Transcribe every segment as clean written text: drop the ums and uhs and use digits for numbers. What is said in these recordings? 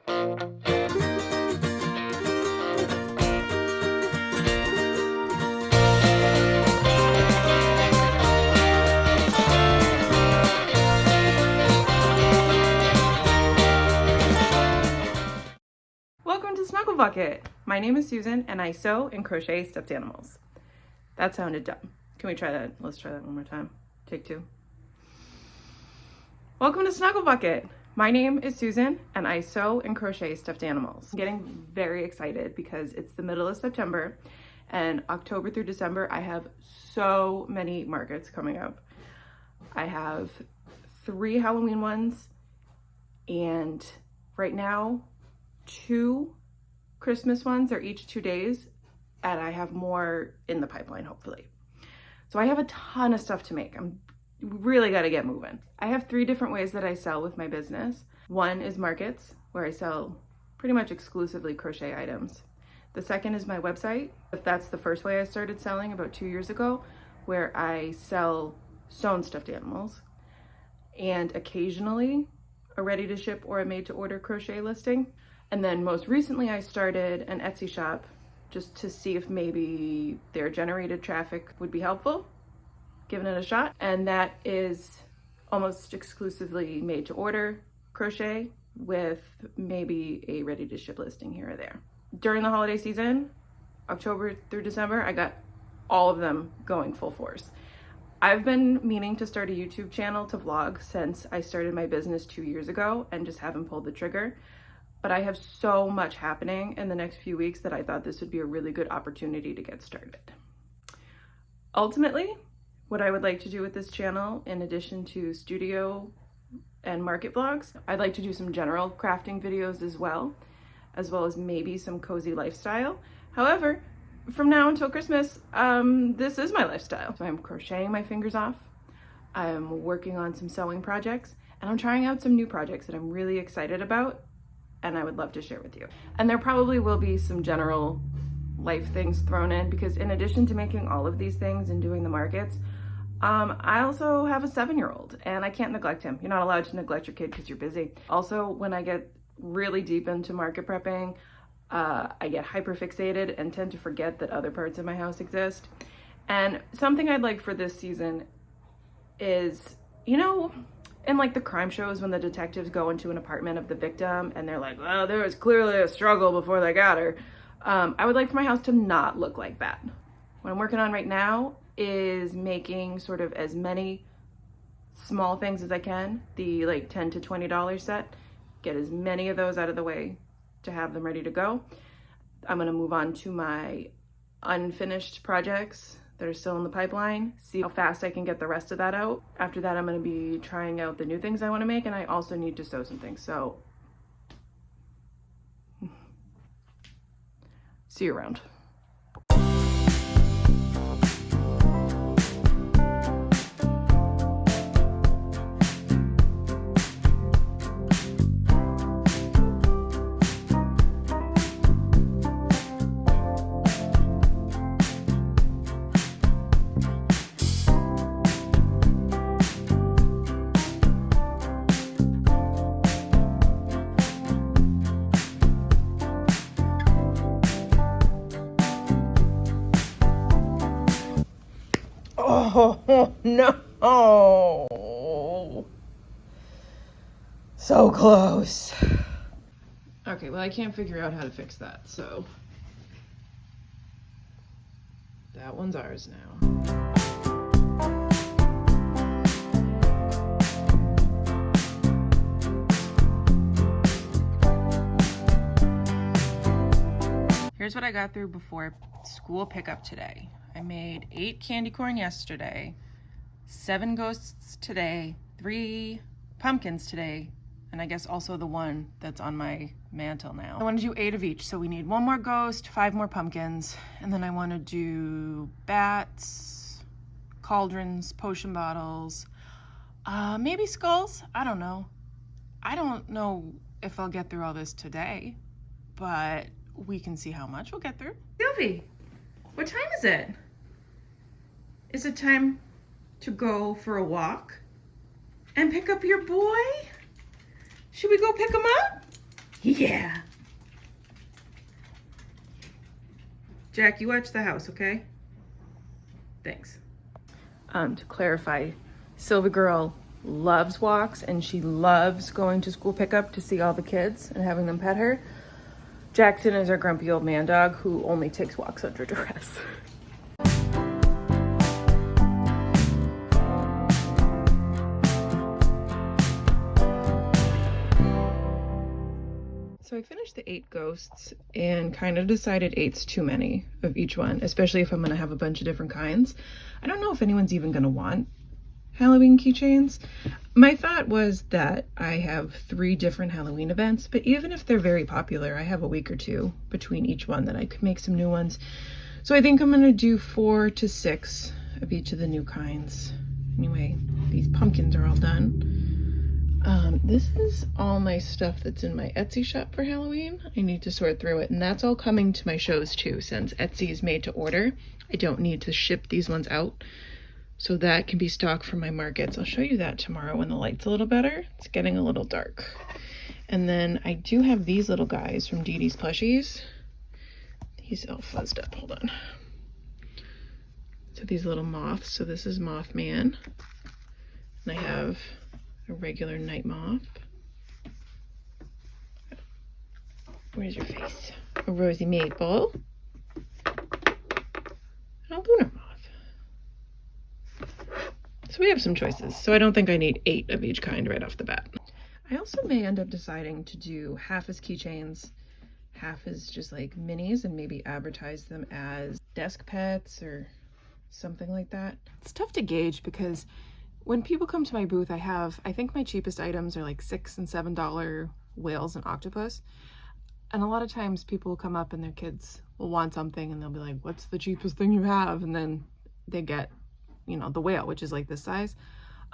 Welcome to Snuggle Bucket. My name is Susan and I sew and crochet stuffed animals. That sounded dumb. Can we try that? Let's try that one more time. Take two. Welcome to Snuggle Bucket. My name is Susan and I sew and crochet stuffed animals. I'm getting very excited because it's the middle of September and October through December I have so many markets coming up. I have 3 Halloween ones and right now 2 Christmas ones. They're each 2 days and I have more in the pipeline hopefully. So I have a ton of stuff to make. I'm really got to get moving. I have 3 different ways that I sell with my business. One is markets where I sell pretty much exclusively crochet items. The second is my website. That's the first way I started selling about 2 years ago, where I sell sewn stuffed animals and occasionally a ready to ship or a made to order crochet listing. And then most recently I started an Etsy shop just to see if maybe their generated traffic would be helpful, giving it a shot. And that is almost exclusively made to order crochet with maybe a ready to ship listing here or there. During the holiday season, October through December, I got all of them going full force. I've been meaning to start a YouTube channel to vlog since I started my business 2 years ago and just haven't pulled the trigger. But I have so much happening in the next few weeks that I thought this would be a really good opportunity to get started. Ultimately, what I would like to do with this channel, in addition to studio and market vlogs, I'd like to do some general crafting videos as well as maybe some cozy lifestyle. However, from now until Christmas, this is my lifestyle. So I'm crocheting my fingers off, I'm working on some sewing projects, and I'm trying out some new projects that I'm really excited about and I would love to share with you. And there probably will be some general life things thrown in because in addition to making all of these things and doing the markets, I also have a 7-year-old and I can't neglect him. You're not allowed to neglect your kid because you're busy. Also, when I get really deep into market prepping, I get hyper fixated and tend to forget that other parts of my house exist. And something I'd like for this season is, in like the crime shows when the detectives go into an apartment of the victim and they're like, well, there was clearly a struggle before they got her. I would like for my house to not look like that. What I'm working on right now is making sort of as many small things as I can, the like $10 to $20 set, get as many of those out of the way to have them ready to go. I'm gonna move on to my unfinished projects that are still in the pipeline, see how fast I can get the rest of that out. After that, I'm gonna be trying out the new things I wanna make, and I also need to sew some things, so see you around. Oh, no. So close. Okay, well, I can't figure out how to fix that, so that one's ours now. Here's what I got through before school pickup today. I made 8 candy corn yesterday, 7 ghosts today, 3 pumpkins today, and I guess also the one that's on my mantle now. I want to do 8 of each, so we need 1 more ghost, 5 more pumpkins, and then I want to do bats, cauldrons, potion bottles, maybe skulls. I don't know. I don't know if I'll get through all this today, but we can see how much we'll get through. Sylvie, what time is it? Is it time to go for a walk and pick up your boy? Should we go pick him up? Yeah. Jack, you watch the house, okay? Thanks. To clarify, Silva Girl loves walks and she loves going to school pickup to see all the kids and having them pet her. Jackson is our grumpy old man dog who only takes walks under duress. So I finished the 8 ghosts and kind of decided 8's too many of each one, especially if I'm gonna have a bunch of different kinds. I don't know if anyone's even gonna want Halloween keychains. My thought was that I have 3 different Halloween events, but even if they're very popular, I have a week or 2 between each one that I could make some new ones. So I think I'm gonna do 4 to 6 of each of the new kinds. Anyway, these pumpkins are all done. This is all my stuff that's in my Etsy shop for Halloween. I need to sort through it, and that's all coming to my shows too, since Etsy is made to order. I don't need to ship these ones out, so that can be stocked for my markets. I'll show you that tomorrow when the light's a little better. It's getting a little dark. And then I do have these little guys from Dee Dee's Plushies. He's all fuzzed up, hold on. So these little moths, so this is Mothman. And I have a regular night moth. Where's your face? A rosy maple. And a lunar moth. So we have some choices. So I don't think I need 8 of each kind right off the bat. I also may end up deciding to do half as keychains, half as just like minis, and maybe advertise them as desk pets or something like that. It's tough to gauge because when people come to my booth, I think my cheapest items are like $6 and $7 whales and octopus. And a lot of times people will come up and their kids will want something and they'll be like, what's the cheapest thing you have? And then they get, you know, the whale, which is like this size.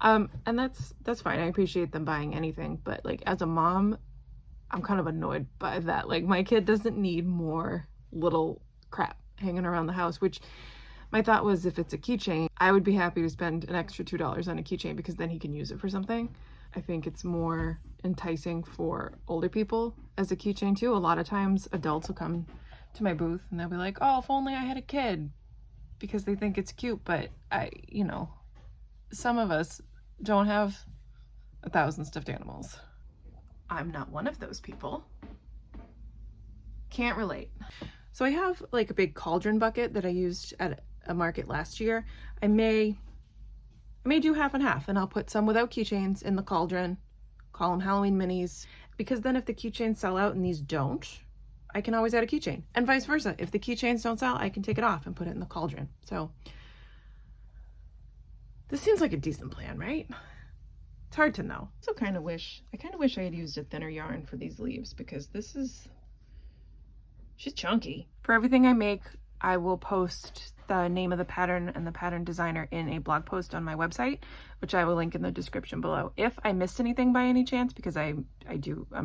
And that's fine. I appreciate them buying anything. But like as a mom, I'm kind of annoyed by that. Like my kid doesn't need more little crap hanging around the house, which my thought was if it's a keychain, I would be happy to spend an extra $2 on a keychain because then he can use it for something. I think it's more enticing for older people as a keychain too. A lot of times adults will come to my booth and they'll be like, oh, if only I had a kid, because they think it's cute. But you know, some of us don't have 1,000 stuffed animals. I'm not one of those people. Can't relate. So I have like a big cauldron bucket that I used at a market last year. I may do half and half, and I'll put some without keychains in the cauldron, call them Halloween minis, because then if the keychains sell out and these don't, I can always add a keychain, and vice versa. If the keychains don't sell, I can take it off and put it in the cauldron. So this seems like a decent plan, right? It's hard to know. I kind of wish I had used a thinner yarn for these leaves, because she's chunky. For everything I make, I will post the name of the pattern and the pattern designer in a blog post on my website, which I will link in the description below. If I missed anything by any chance, because I'm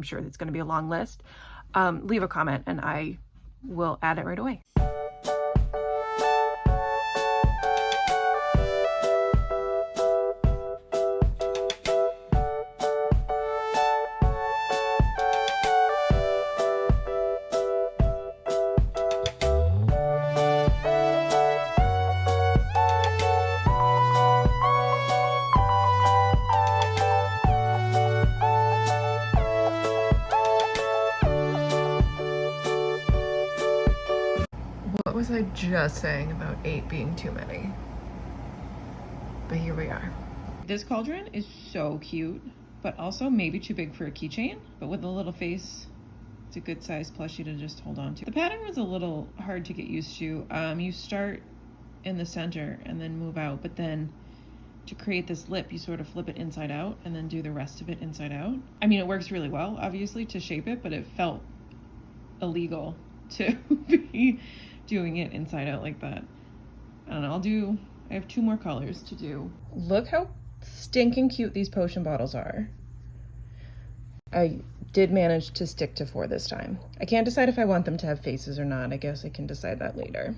sure it's going to be a long list, leave a comment and I will add it right away. What was I just saying about 8 being too many? But here we are. This cauldron is so cute, but also maybe too big for a keychain, but with a little face, it's a good size plushie to just hold on to. The pattern was a little hard to get used to. You start in the center and then move out, but then to create this lip, you sort of flip it inside out and then do the rest of it inside out. I mean, it works really well, obviously, to shape it, but it felt illegal to be doing it inside out like that. I don't know, I have 2 more colors to do. Look how stinking cute these potion bottles are. I did manage to stick to 4 this time. I can't decide if I want them to have faces or not. I guess I can decide that later.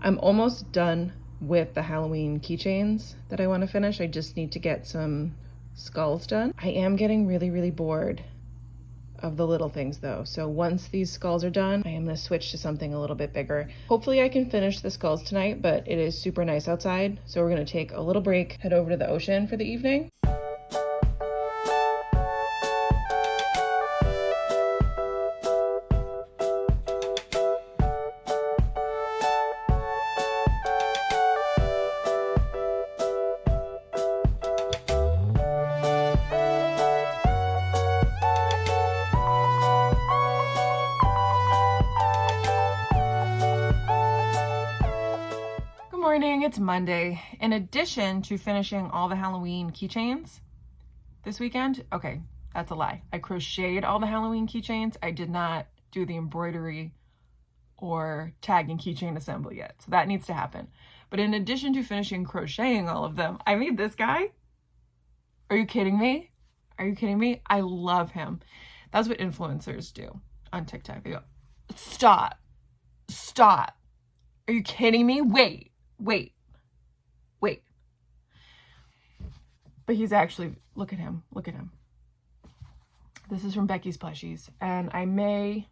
I'm almost done with the Halloween keychains that I want to finish. I just need to get some skulls done. I am getting really, really bored of the little things though. So once these skulls are done, I am gonna switch to something a little bit bigger. Hopefully I can finish the skulls tonight, but it is super nice outside. So we're gonna take a little break, head over to the ocean for the evening. Morning, it's Monday. In addition to finishing all the Halloween keychains this weekend, okay, that's a lie. I crocheted all the Halloween keychains. I did not do the embroidery or tag and keychain assembly yet, so that needs to happen. But in addition to finishing crocheting all of them, I made this guy. Are you kidding me? Are you kidding me? I love him. That's what influencers do on TikTok. They go, stop. Are you kidding me? Wait. But he's actually, look at him. This is from Becky's Plushies, and I may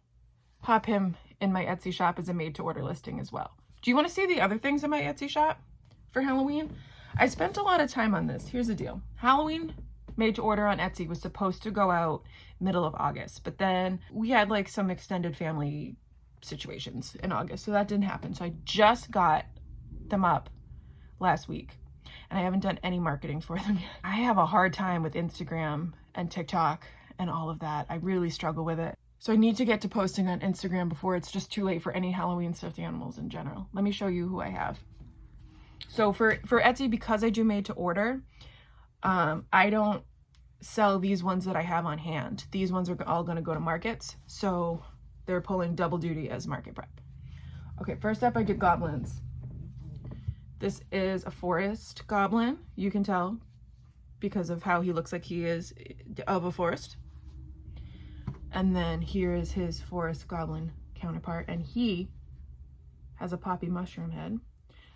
pop him in my Etsy shop as a made-to-order listing as well. Do you want to see the other things in my Etsy shop for Halloween? I spent a lot of time on this. Here's the deal. Halloween made-to-order on Etsy was supposed to go out middle of August, but then we had like some extended family situations in August, so that didn't happen. So I just got them up last week and I haven't done any marketing for them yet. I have a hard time with Instagram and TikTok and all of that. I really struggle with it. So I need to get to posting on Instagram before it's just too late for any Halloween stuffed animals in general. Let me show you who I have. So for Etsy, because I do made to order, I don't sell these ones that I have on hand. These ones are all going to go to markets, so they're pulling double duty as market prep. Okay, first up I did goblins. This is a forest goblin. You can tell because of how he looks like he is of a forest. And then here is his forest goblin counterpart, and he has a poppy mushroom head.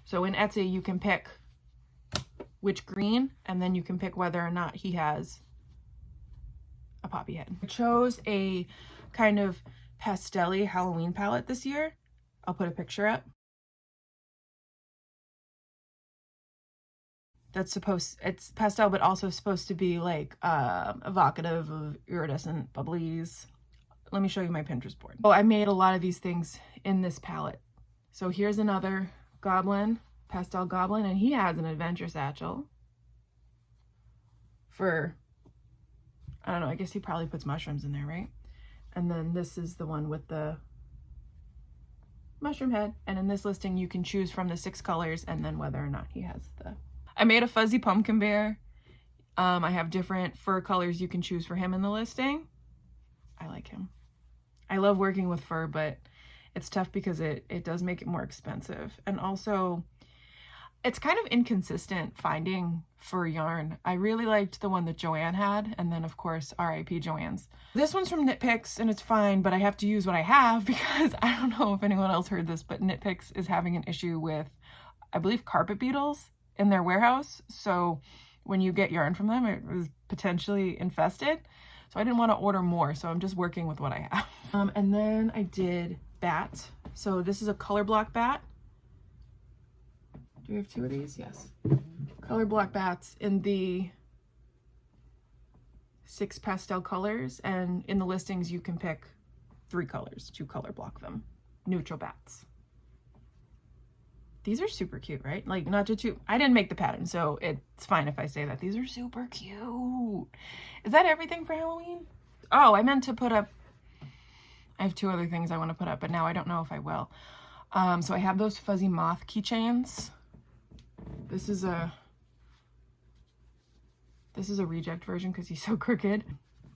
So in Etsy, you can pick which green, and then you can pick whether or not he has a poppy head. I chose a kind of pastel-y Halloween palette this year. I'll put a picture up. It's pastel, but also supposed to be like evocative of iridescent bubblies. Let me show you my Pinterest board. Oh, I made a lot of these things in this palette. So here's another goblin, pastel goblin, and he has an adventure satchel for, I don't know, I guess he probably puts mushrooms in there, right? And then this is the one with the mushroom head. And in this listing, you can choose from the 6 colors and then whether or not he has the... I made a fuzzy pumpkin bear. I have different fur colors you can choose for him in the listing. I like him. I love working with fur, but it's tough because it does make it more expensive. And also, it's kind of inconsistent finding fur yarn. I really liked the one that Joanne had, and then of course, RIP Joanne's. This one's from Knit Picks, and it's fine, but I have to use what I have because I don't know if anyone else heard this, but Knit Picks is having an issue with, I believe, carpet beetles in their warehouse. So when you get yarn from them, it was potentially infested. So I didn't want to order more, so I'm just working with what I have. And then I did bats. So this is a color block bat. Do we have 2 of these? Yes. Color block bats in the 6 pastel colors, and in the listings you can pick 3 colors to color block them. Neutral bats. These are super cute, right? Like, not to I didn't make the pattern, so it's fine if I say that. These are super cute. Is that everything for Halloween? Oh, I meant to put up, I have 2 other things I want to put up, but now I don't know if I will. So I have those fuzzy moth keychains. This is a reject version because he's so crooked,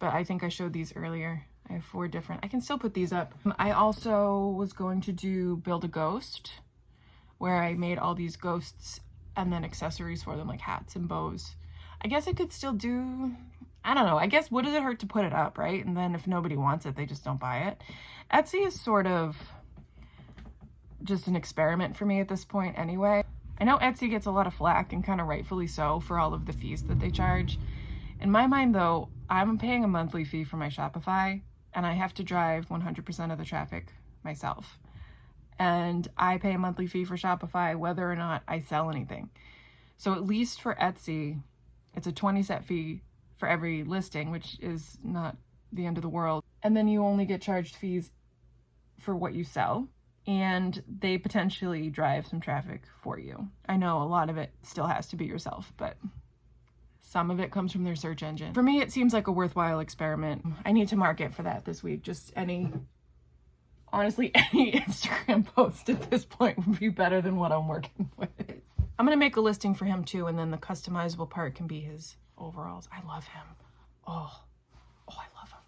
but I think I showed these earlier. I have 4 different, I can still put these up. I also was going to do Build a Ghost, where I made all these ghosts and then accessories for them, like hats and bows. I guess I could still do, I don't know, I guess what does it hurt to put it up, right? And then if nobody wants it, they just don't buy it. Etsy is sort of just an experiment for me at this point anyway. I know Etsy gets a lot of flack, and kind of rightfully so, for all of the fees that they charge. In my mind though, I'm paying a monthly fee for my Shopify, and I have to drive 100% of the traffic myself. And I pay a monthly fee for Shopify whether or not I sell anything. So at least for Etsy, it's a 20 cent fee for every listing, which is not the end of the world. And then you only get charged fees for what you sell, and they potentially drive some traffic for you. I know a lot of it still has to be yourself, but some of it comes from their search engine. For me, it seems like a worthwhile experiment. I need to market for that this week. Just honestly, any Instagram post at this point would be better than what I'm working with. I'm gonna make a listing for him too, and then the customizable part can be his overalls. I love him. Oh, I love him.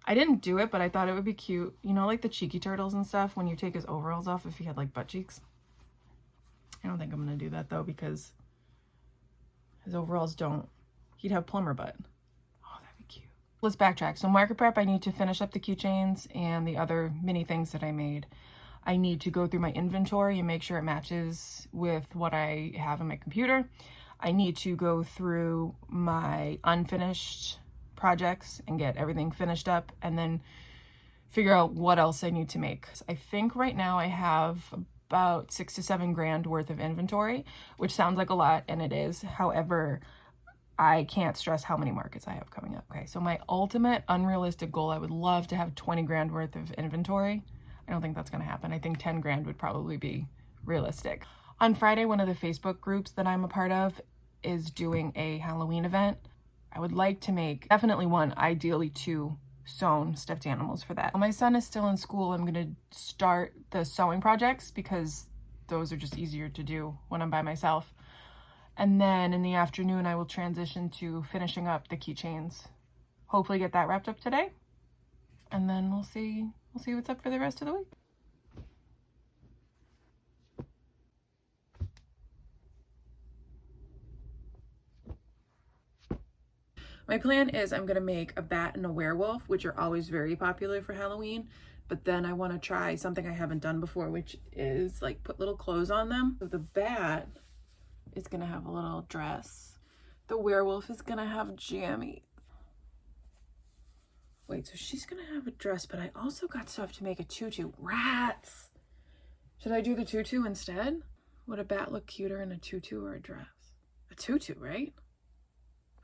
I didn't do it, but I thought it would be cute. You know, like the cheeky turtles and stuff, when you take his overalls off if he had like butt cheeks. I don't think I'm gonna do that though, because his overalls don't. He'd have plumber butt. Oh, that'd be cute. Let's backtrack. So market prep, I need to finish up the keychains and the other mini things that I made. I need to go through my inventory and make sure it matches with what I have on my computer. I need to go through my unfinished projects and get everything finished up, and then figure out what else I need to make. I think right now I have about $6 to $7 grand worth of inventory, which sounds like a lot, and it is. However, I can't stress how many markets I have coming up. Okay, so my ultimate unrealistic goal, I would love to have 20 grand worth of inventory. I don't think that's gonna happen. I think 10 grand would probably be realistic. On Friday, one of the Facebook groups that I'm a part of is doing a Halloween event. I would like to make definitely one, ideally 2 sewn stuffed animals for that. While my son is still in school, I'm gonna start the sewing projects because those are just easier to do when I'm by myself. And then in the afternoon, I will transition to finishing up the keychains. Hopefully get that wrapped up today. And then we'll see what's up for the rest of the week. My plan is I'm gonna make a bat and a werewolf, which are always very popular for Halloween, but then I wanna try something I haven't done before, which is like put little clothes on them. So the bat is gonna have a little dress. The werewolf is gonna have jammies. Wait, so she's gonna have a dress, but I also got stuff to make a tutu. Rats! Should I do the tutu instead? Would a bat look cuter in a tutu or a dress? A tutu, right?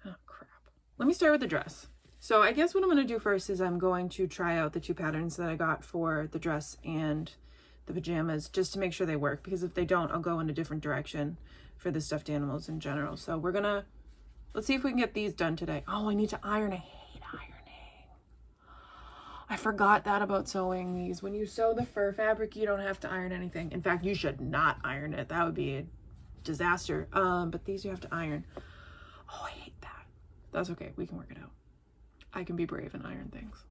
Oh, crap. Let me start with the dress. So I guess what I'm gonna do first is I'm going to try out the 2 patterns that I got for the dress and the pajamas, just to make sure they work, because if they don't, I'll go in a different direction for the stuffed animals in general. So let's see if we can get these done today. Oh, I need to iron. I hate ironing. I forgot that about sewing these. When you sew the fur fabric, you don't have to iron anything. In fact, you should not iron it. That would be a disaster. But these you have to iron. Oh, I hate that. That's okay. We can work it out. I can be brave and iron things.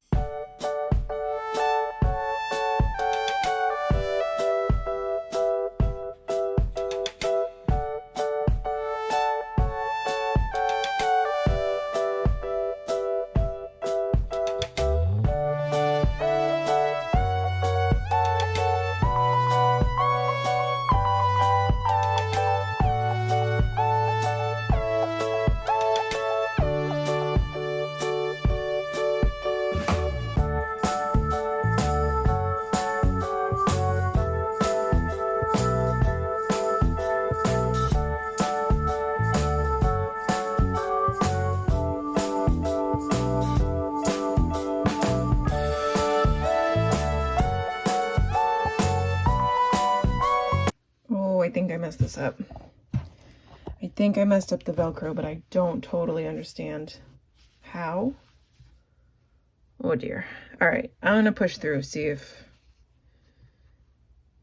I think I messed this up. I think I messed up the Velcro, but I don't totally understand how. Oh dear. All right, I'm gonna push through, see if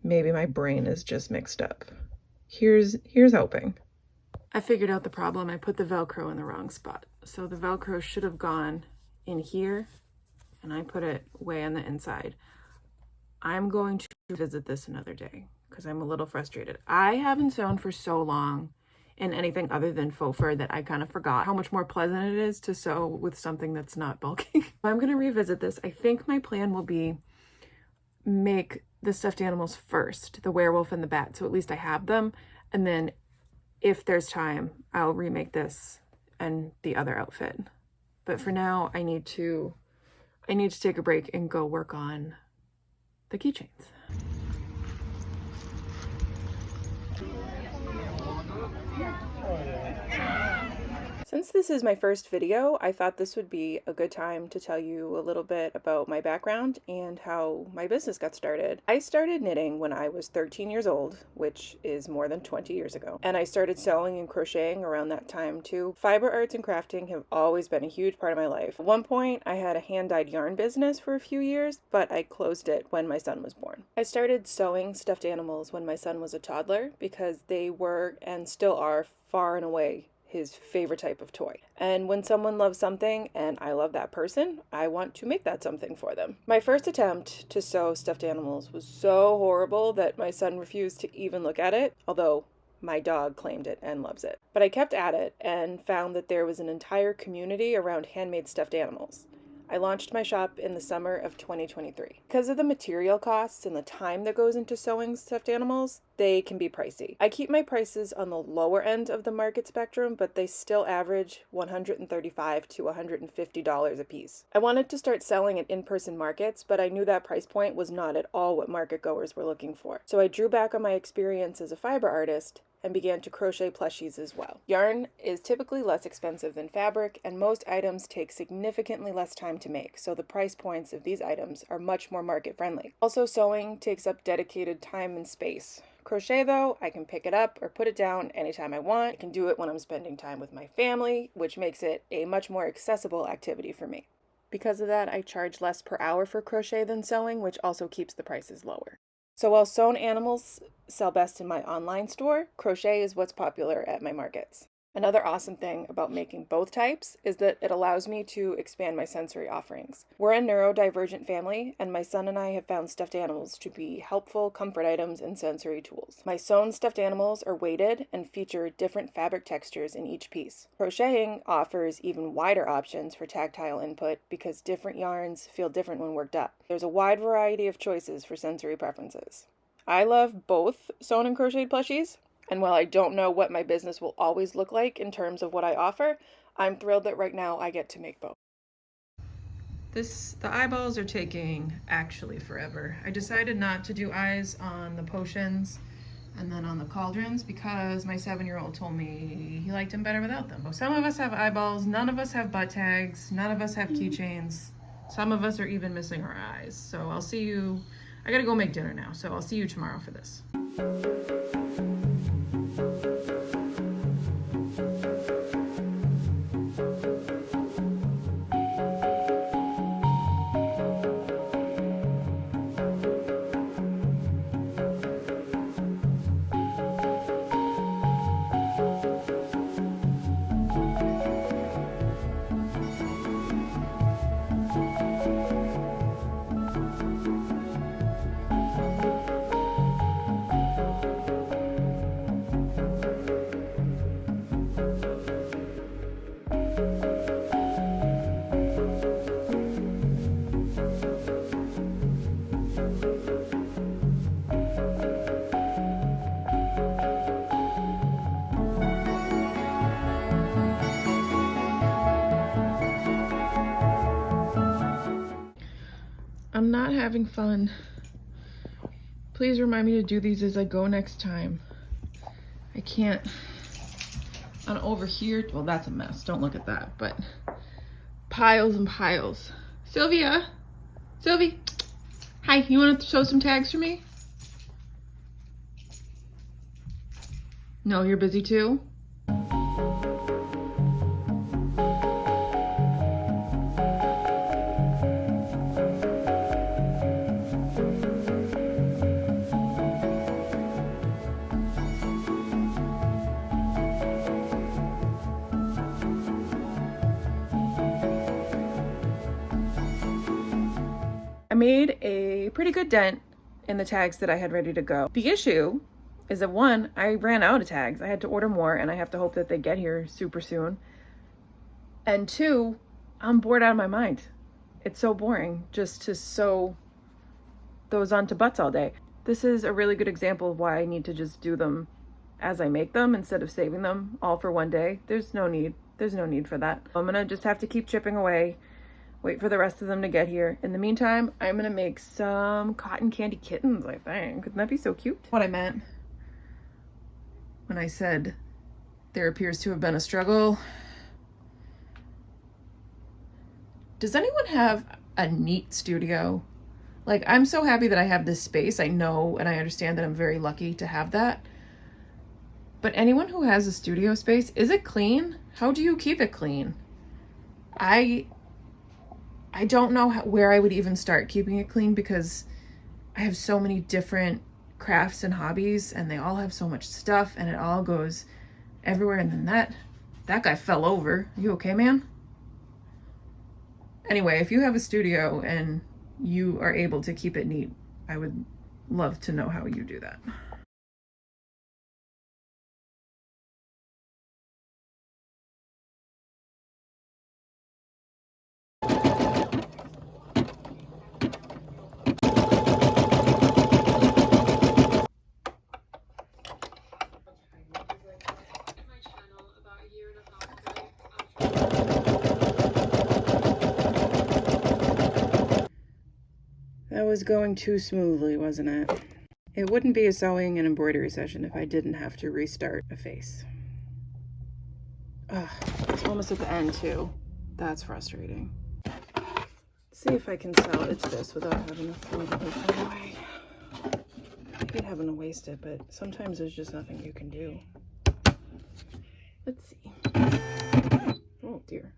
maybe my brain is just mixed up. Here's hoping. I figured out the problem. I put the Velcro in the wrong spot. So the Velcro should have gone in here, and I put it way on the inside. I'm going to visit this another day because I'm a little frustrated. I haven't sewn for so long in anything other than faux fur that I kind of forgot how much more pleasant it is to sew with something that's not bulky. I'm going to revisit this. I think my plan will be make the stuffed animals first, the werewolf and the bat, so at least I have them, and then if there's time, I'll remake this and the other outfit. But for now, I need to I need to take a break and go work on the keychains. Since this is my first video, I thought this would be a good time to tell you a little bit about my background and how my business got started. I started knitting when I was 13 years old, which is more than 20 years ago, and I started sewing and crocheting around that time too. Fiber arts and crafting have always been a huge part of my life. At one point, I had a hand-dyed yarn business for a few years, but I closed it when my son was born. I started sewing stuffed animals when my son was a toddler because they were and still are far and away his favorite type of toy. And when someone loves something and I love that person, I want to make that something for them. My first attempt to sew stuffed animals was so horrible that my son refused to even look at it, although my dog claimed it and loves it. But I kept at it and found that there was an entire community around handmade stuffed animals. I launched my shop in the summer of 2023. Because of the material costs and the time that goes into sewing stuffed animals, they can be pricey. I keep my prices on the lower end of the market spectrum, but they still average $135 to $150 a piece. I wanted to start selling at in-person markets, but I knew that price point was not at all what market goers were looking for. So I drew back on my experience as a fiber artist and began to crochet plushies as well. Yarn is typically less expensive than fabric, and most items take significantly less time to make, so the price points of these items are much more market friendly. Also, sewing takes up dedicated time and space. Crochet though, I can pick it up or put it down anytime I want. I can do it when I'm spending time with my family, which makes it a much more accessible activity for me. Because of that, I charge less per hour for crochet than sewing, which also keeps the prices lower. So while sewn animals sell best in my online store, crochet is what's popular at my markets. Another awesome thing about making both types is that it allows me to expand my sensory offerings. We're a neurodivergent family, and my son and I have found stuffed animals to be helpful comfort items and sensory tools. My sewn stuffed animals are weighted and feature different fabric textures in each piece. Crocheting offers even wider options for tactile input because different yarns feel different when worked up. There's a wide variety of choices for sensory preferences. I love both sewn and crocheted plushies. And while I don't know what my business will always look like in terms of what I offer, I'm thrilled that right now I get to make both. The eyeballs are taking actually forever. I decided not to do eyes on the potions and then on the cauldrons because my 7-year-old told me he liked them better without them. Some of us have eyeballs, none of us have butt tags, none of us have keychains. Some of us are even missing our eyes. So I'll see you, I gotta go make dinner now, so I'll see you tomorrow for this. I'm not having fun. Please remind me to do these as I go next time. I can't. On over here, well, that's a mess. Don't look at that, but piles and piles. Sylvia, Sylvie, hi, you want to show some tags for me? No, you're busy too? I made a pretty good dent in the tags that I had ready to go. The issue is that one, I ran out of tags. I had to order more and I have to hope that they get here super soon. And two, I'm bored out of my mind. It's so boring just to sew those onto butts all day. This is a really good example of why I need to just do them as I make them instead of saving them all for one day. There's no need for that. I'm gonna just have to keep chipping away. wait for the rest of them to get here. In the meantime, I'm gonna make some cotton candy kittens, I think. Wouldn't that be so cute? What I meant when I said there appears to have been a struggle. Does anyone have a neat studio? Like, I'm so happy that I have this space. I know and I understand that I'm very lucky to have that. But anyone who has a studio space, is it clean? How do you keep it clean? I don't know where I would even start keeping it clean because I have so many different crafts and hobbies and they all have so much stuff and it all goes everywhere. And then that guy fell over. Are you okay, man? Anyway, if you have a studio and you are able to keep it neat, I would love to know how you do that. That was going too smoothly, wasn't it? It wouldn't be a sewing and embroidery session if I didn't have to restart a face. Ugh, it's almost at the end too. That's frustrating. Let's see if I can salvage this without having to throw the whole thing away. I hate having to waste it, but sometimes there's just nothing you can do. Let's see. Oh dear.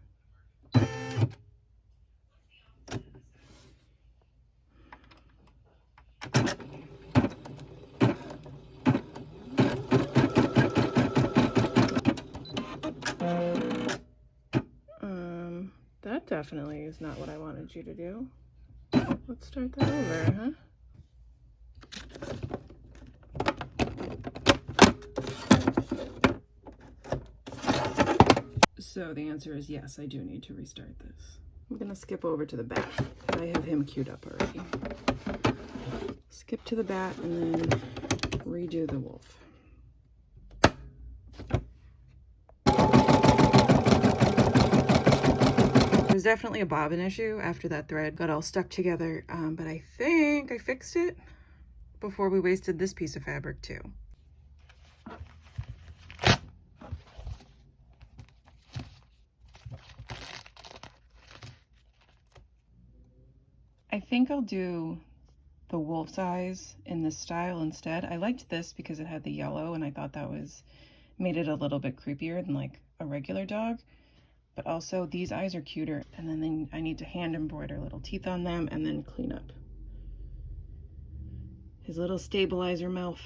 That definitely is not what I wanted you to do. Let's start that over, huh? So the answer is yes, I do need to restart this. I'm gonna skip over to the bat. I have him queued up already. Skip to the bat and then redo the wolf. There's definitely a bobbin issue after that thread got all stuck together, but I think I fixed it before we wasted this piece of fabric too. I think I'll do the wolf's eyes in this style instead. I liked this because it had the yellow and I thought that made it a little bit creepier than like a regular dog. But also these eyes are cuter, and then I need to hand embroider little teeth on them and then clean up his little stabilizer mouth.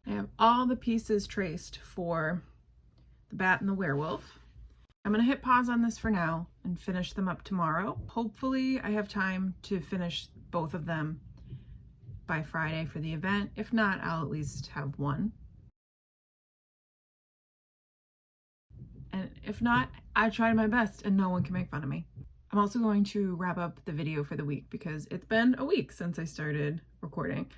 I have all the pieces traced for the bat and the werewolf. I'm gonna hit pause on this for now and finish them up tomorrow. Hopefully I have time to finish both of them by Friday for the event. If not, I'll at least have one. And if not, I tried my best and no one can make fun of me. I'm also going to wrap up the video for the week because it's been a week since I started recording.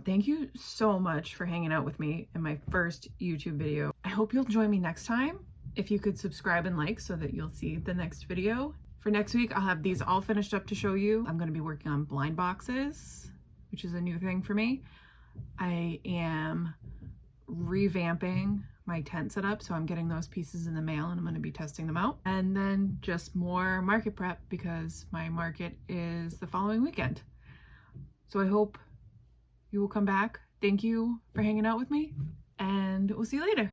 Thank you so much for hanging out with me in my first YouTube video. I hope you'll join me next time. If you could subscribe and like so that you'll see the next video. For next week, I'll have these all finished up to show you. I'm gonna be working on blind boxes, which is a new thing for me. I am revamping my tent setup, so I'm getting those pieces in the mail and I'm going to be testing them out. And then just more market prep because my market is the following weekend. So I hope you will come back. Thank you for hanging out with me and we'll see you later.